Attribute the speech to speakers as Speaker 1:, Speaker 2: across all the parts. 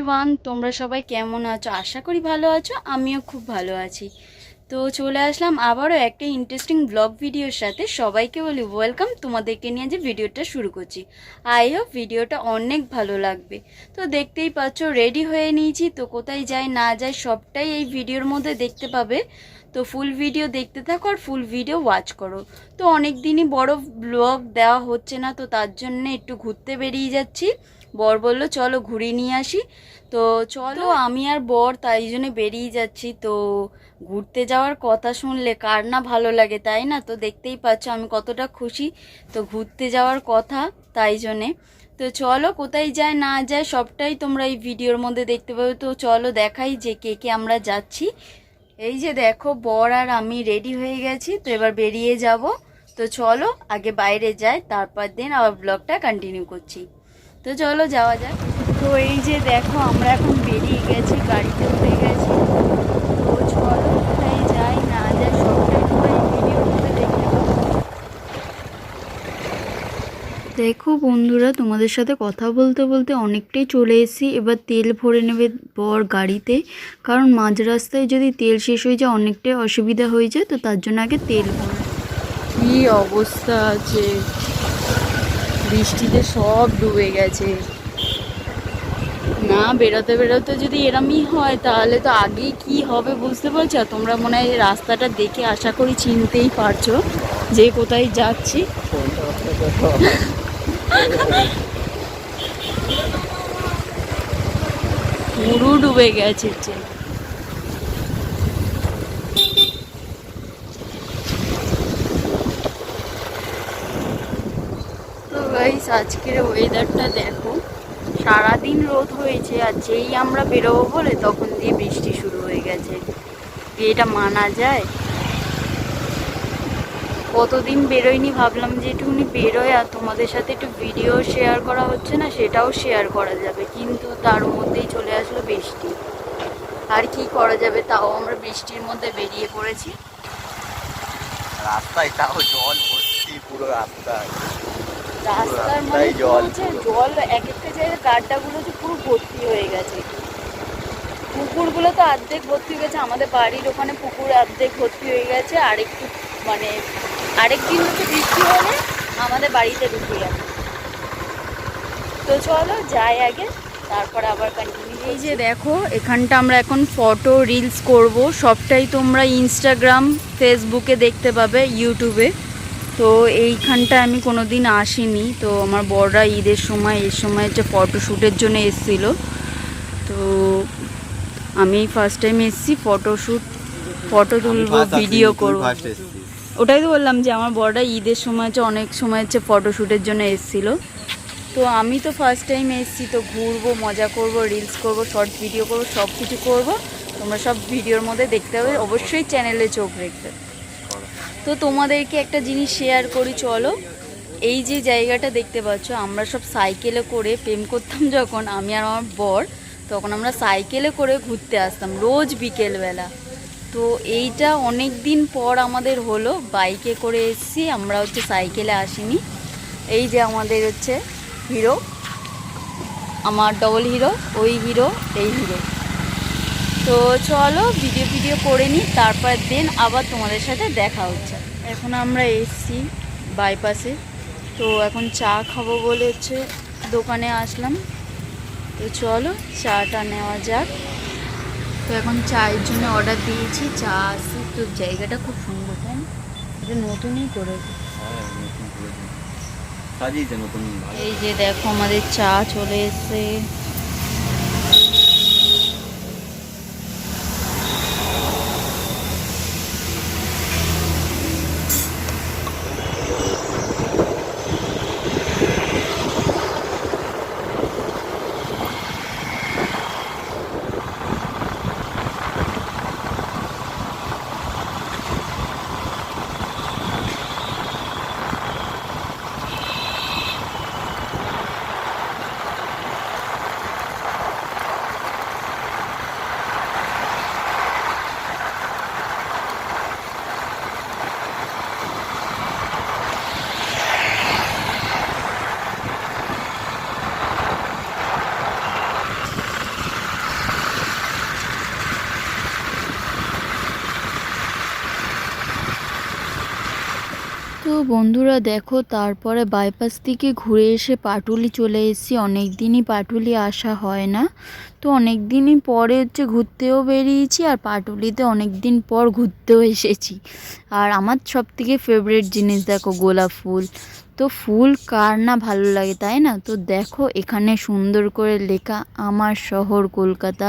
Speaker 1: Everyone, তোমরা সবাই কেমন আছো? আশা করি ভালো আছো। আমিও খুব ভালো আছি। তো চলে আসলাম আবারও একটা ইন্টারেস্টিং ব্লগ ভিডিওর সাথে। সবাইকে বলি ওয়েলকাম। তোমাদেরকে নিয়ে যে ভিডিওটা শুরু করছি, আই হোপ ভিডিওটা অনেক ভালো লাগবে। তো দেখতেই পাচ্ছ রেডি হয়ে নিয়েছি। তো কোথায় যাই না যাই সবটাই এই ভিডিওর মধ্যে দেখতে পাবে। তো ফুল ভিডিও দেখতে থাকো আর ফুল ভিডিও ওয়াচ করো। তো অনেক দিনই বড় ব্লগ দেওয়া হচ্ছে না, তো তার জন্য একটু ঘুরতে বেরিয়ে যাচ্ছি। বর বললো চলো ঘুরিয়ে নিয়ে আসি। তো চলো আমি আর বর তাই জন্য বেরিয়ে যাচ্ছি। তো ঘুরতে যাওয়ার কথা শুনলে কার না ভালো লাগে, তাই না? তো দেখতেই পাচ্ছ আমি কতটা খুশি। তো ঘুরতে যাওয়ার কথা, তাই জন্যে। তো চলো কোথায় যায় না যায় সবটাই তোমরা এই ভিডিওর মধ্যে দেখতে পাবে। তো চলো দেখাই যে কে কে আমরা যাচ্ছি। এই যে দেখো বর আর আমি রেডি হয়ে গেছি। তো এবার বেরিয়ে যাব। তো চলো আগে বাইরে যাই, তারপর দিন আবার ব্লগটা কন্টিনিউ করছি। তো চলো যাওয়া যাক। তো এই যে দেখো আমরা এখন বেরিয়ে গেছি, গাড়িতে উঠে গেছি। তো চলো কোথায় যাই না যাই সবটাই তোমরা এই ভিডিওর মধ্যে দেখতে পাবো। দেখো বন্ধুরা, তোমাদের সাথে কথা বলতে বলতে অনেকটাই চলে এসেছি। এবার তেল ভরে নেবে বর গাড়িতে, কারণ মাঝ রাস্তায় যদি তেল শেষ হয়ে যায় অনেকটাই অসুবিধা হয়ে যায়। তো তার জন্য আগে তেল ভরে। কি অবস্থা আছে, বৃষ্টিতে সব ডুবে গেছে। না বেরোতে বেরোতে যদি এরমই হয় তাহলে তো আগে কি হবে বুঝতে পারছো? তোমরা মনে হয় রাস্তাটা দেখে আশা করি চিনতেই পারছো যে কোথায় যাচ্ছি। পুরো ডুবে গেছে। তো গাইস আজকের ওয়েদারটা দেখো, সারাদিন রোদ হয়েছে আর যেই আমরা বেরোবো বলে তখন দিয়ে বৃষ্টি শুরু হয়ে গেছে। এটা মানা যায়? কতদিন বেরোয়নি, ভাবলাম যে একটুখানি বেরোয় আর তোমাদের সাথে একটু ভিডিও শেয়ার করা হচ্ছে না, সেটাও শেয়ার করা যাবে, কিন্তু তার মধ্যেই চলে আসলো বৃষ্টি। আর কি করা যাবে, তাও আমরা বৃষ্টির মধ্যে বেরিয়ে পড়েছি।
Speaker 2: রাস্তায় তাও জল ভর্তি, পুরো রাস্তায়
Speaker 1: রাস্তার মানে হচ্ছে জল এক একটা জায়গায়, গাড্ডাগুলো যে পুরো ভর্তি হয়ে গেছে। পুকুরগুলো তো অর্ধেক ভর্তি হয়ে গেছে, আমাদের বাড়ির ওখানে পুকুর অর্ধেক ভর্তি হয়ে গেছে। আর একটু মানে আরেকদিন হচ্ছে বৃষ্টি হলে আমাদের বাড়িতে ঢুকে যাবে। তো চলো যাই আগে, তারপরে আবার কন্টিনিউ। এই যে দেখো এখানটা আমরা এখন ফটো রিলস করব, সবটাই তোমরা ইনস্টাগ্রাম ফেসবুকে দেখতে পাবে, ইউটিউবে। তো এইখানটা আমি কোনো দিন আসিনি। তো আমার বড়রা ঈদের সময় এর সময় হচ্ছে ফটোশ্যুটের জন্য এসেছিলো। তো আমি ফার্স্ট টাইম এসেছি ফটোশ্যুট, ফটো তুলবো, ভিডিও করবো। ওটাই তো বললাম যে আমার বড়রা ঈদের সময় হচ্ছে অনেক সময় হচ্ছে ফটোশ্যুটের জন্য এসেছিলো। তো আমি তো ফার্স্ট টাইম এসেছি, তো ঘুরবো, মজা করব, রিলস করব, শর্ট ভিডিও করব, সব কিছু করবো। তোমরা সব ভিডিওর মধ্যে দেখতে হবে, অবশ্যই চ্যানেলে চোখ রাখবে। তো তোমাদেরকে একটা জিনিস শেয়ার করি চলো। এই যে জায়গাটা দেখতে পাচ্ছ, আমরা সব সাইকেলে করে প্রেম করতাম যখন আমি আর আমার বর, তখন আমরা সাইকেলে করে ঘুরতে আসতাম রোজ বিকেলবেলা। তো এইটা অনেক দিন পর আমাদের হলো, বাইকে করে এসেছি আমরা, হচ্ছে সাইকেলে আসিনি। এই যে আমাদের হচ্ছে হিরো, আমার ডবল হিরো, ওই হিরো, এই হিরো। তো চলো ভিডিও করে নিই, তারপর দিন আবার তোমাদের সাথে দেখা হচ্ছে। এখন আমরা এসছি বাইপাসে। তো এখন চা খাবো বলে হচ্ছে দোকানে আসলাম। তো চলো চাটা নেওয়া যাক। তো এখন চায়ের জন্য অর্ডার দিয়েছি, চা আসছে। তো জায়গাটা খুব সুন্দর, তাই না? এটা নতুনই করেছে। এই যে দেখো আমাদের চা চলে এসছে। তো বন্ধুরা দেখো, তারপরে বাইপাস থেকে ঘুরে এসে পাটুলি চলে এসেছি। অনেক দিনই পাটুলি আসা হয় না, তো অনেক দিনই পরে ঘুরতেও বেরিয়েছি, আর পাটুলিতে অনেক দিন পর ঘুরতেও এসেছি। আর আমার সব থেকে ফেভারিট জিনিস দেখো, গোলাপ ফুল। তো ফুল কার না ভালো লাগে, তাই না? তো দেখো এখানে সুন্দর করে লেখা আমার শহর কলকাতা,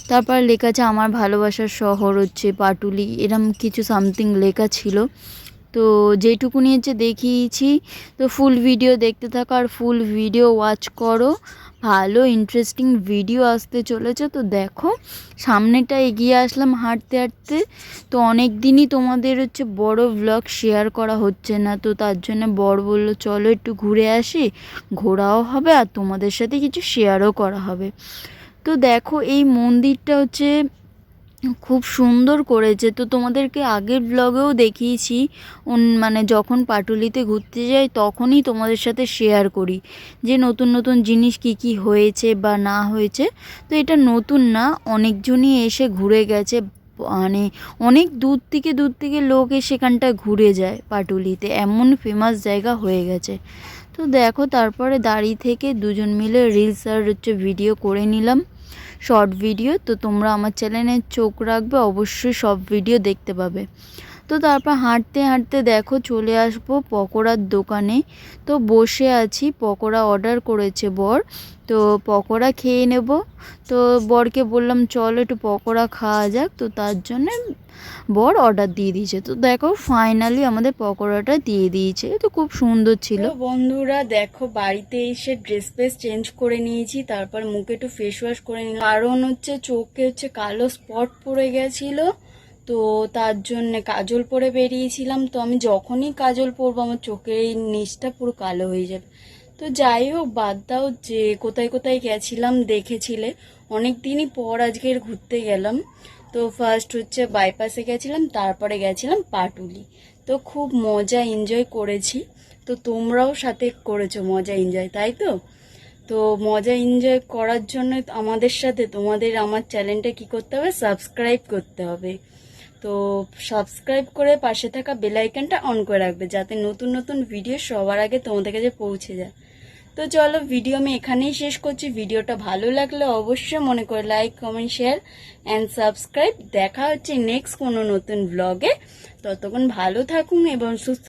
Speaker 1: তারপর লেখা আছে আমার ভালোবাসার শহর পাটুলি, এরম কিছু সামথিং লেখা ছিল। তো যেটুকুনি দেখিয়েছি। তো ফুল ভিডিও দেখতে থাকো আর ফুল ভিডিও ওয়াচ করো, ভালো ইন্টারেস্টিং ভিডিও আসতে চলেছে। তো দেখো সামনেটা এগিয়ে আসলাম হাঁটতে হাঁটতে। তো অনেক দিনই তোমাদের বড় ব্লগ শেয়ার করা হচ্ছে না, তো তার জন্য বড় বললো চলো একটু ঘুরে আসি, ঘোরাও হবে আর তোমাদের সাথে কিছু শেয়ারও করা হবে। তো দেখো এই মন্দিরটা খুব সুন্দর করেছে। তো তোমাদেরকে আগের ব্লগেও দেখিয়েছি, মানে যখন পাটুলিতে ঘুরতে যাই তখনই তোমাদের সাথে শেয়ার করি যে নতুন নতুন জিনিস কি কি হয়েছে বা না হয়েছে। তো এটা নতুন না, অনেকজনই এসে ঘুরে গেছে, মানে অনেক দূর থেকে লোক সেখানটা ঘুরে যায় পাটুলিতে, এমন ফেমাস জায়গা হয়ে গেছে। তো দেখো তারপরে দাঁড়িয়ে থেকে দুজন মিলে রিলস আর ভিডিও করে নিলাম, শর্ট ভিডিও। তো তোমরা আমার চ্যানেলে চোখ রাখবে, অবশ্যই সব ভিডিও দেখতে পাবে। তো তারপর হাঁটতে হাঁটতে দেখো চলে আসবো পকোড়ার দোকানে। তো বসে আছি, পকোড়া অর্ডার করেছে বর, তো পকোড়া খেয়ে নেব। তো বরকে বললাম চলো একটু পকোড়া খাওয়া যাক, তো তার জন্যে বর অর্ডার দিয়ে দিয়েছে। তো দেখো ফাইনালি আমাদের পকোড়াটা দিয়ে দিয়েছে, তো খুব সুন্দর ছিল। বন্ধুরা দেখো বাড়িতে এসে ড্রেস ফ্রেস চেঞ্জ করে নিয়েছি, তারপর মুখে একটু ফেস ওয়াশ করে নিলাম, কারণ চোখে কালো স্পট পড়ে গেছিল। তো তার জন্যে কাজল পরে বেরিয়েছিলাম। তো আমি যখনই কাজল পরবো আমার চোখের এই নিচটা পুরো কালো হয়ে যাবে। তো যাই হোক বাদ দাও, যে কোথায় কোথায় গেছিলাম দেখেছিলে, অনেক দিনই পর আজকের ঘুরতে গেলাম। তো ফার্স্ট বাইপাসে গেছিলাম, তারপরে গেছিলাম পাটুলি। তো খুব মজা এনজয় করেছি। তো তোমরাও সাথে করেছো মজা এনজয়, তাই তো? তো মজা এনজয় করার জন্য আমাদের সাথে তোমাদের আমার চ্যানেলটা কি করতে হবে, সাবস্ক্রাইব করতে হবে। তো সাবস্ক্রাইব করে পাশে থাকা বেল আইকনটা অন করে রাখবে, যাতে নতুন নতুন ভিডিও সবার আগে তোমাদের কাছে পৌঁছে যায়। তো চলো ভিডিও আমি এখানেই শেষ করছি। ভিডিওটা ভালো লাগলে অবশ্যই মনে করে like comment share and subscribe. দেখা হচ্ছে নেক্সট কোনো নতুন ব্লগে। ততক্ষণ ভালো থাকুন এবং সুস্থ